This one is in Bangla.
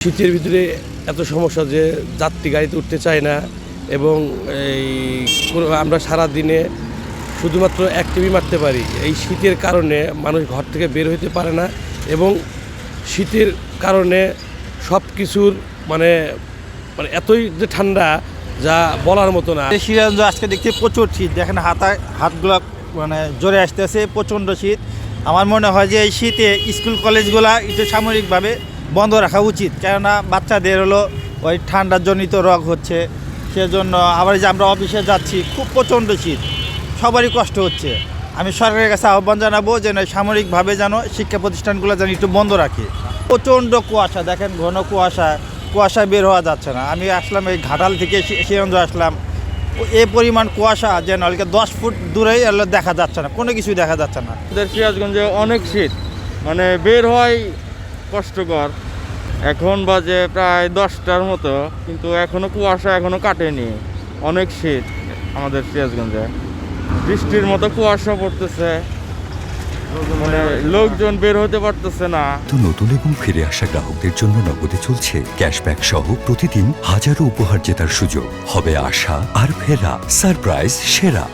শীতের ভিতরে এত সমস্যা যে যাত্রী গাড়িতে উঠতে চায় না এবং আমরা সারা দিনে শুধুমাত্র এক টিভি মারতে পারি। এই শীতের কারণে মানুষ ঘর থেকে বের হতে পারে না এবং শীতের কারণে সব কিছুর মানে এতই যে ঠান্ডা যা বলার মতো না। সিরাজগঞ্জ আজকে দেখছি প্রচুর শীত, দেখেন হাতগুলো জোরে আসতেছে, প্রচণ্ড শীত। আমার মনে হয় যে এই শীতে স্কুল কলেজগুলা একটু সাময়িকভাবে বন্ধ রাখা উচিত, কেননা বাচ্চাদের হলো ওই ঠান্ডাজনিত রোগ হচ্ছে। সেজন্য আবার যে আমরা অফিসে যাচ্ছি, খুব প্রচণ্ড শীত, সবারই কষ্ট হচ্ছে। আমি সরকারের কাছে আহ্বান জানাবো যেন সাময়িকভাবে যেন শিক্ষা প্রতিষ্ঠানগুলো যেন একটু বন্ধ রাখে। প্রচণ্ড কুয়াশা, দেখেন ঘন কুয়াশা বের হওয়া যাচ্ছে না। আমি আসলাম এই ঘাটাল থেকে সিরাজগঞ্জ আসলাম, এই পরিমাণ কুয়াশা যে নলকে 10 ফুট দূরেই দেখা যাচ্ছে না, কোনো কিছুই দেখা যাচ্ছে না। সিরাজগঞ্জে অনেক শীত, বের হয় কষ্টকর। এখন বাজে প্রায় 10টার মতো, কিন্তু এখনো কুয়াশা এখনো কাটেনি। অনেক শীত আমাদের সিরাজগঞ্জে, বৃষ্টির মতো কুয়াশা পড়তেছে, লোকজন বের হতে পারতেছে না। তো নতুন এবং ফিরে আসা গ্রাহকদের জন্য নগদে চলছে ক্যাশব্যাক সহ প্রতিদিন হাজারো উপহার জেতার সুযোগ। হবে আশা আর ফেরা, সারপ্রাইজ সেরা।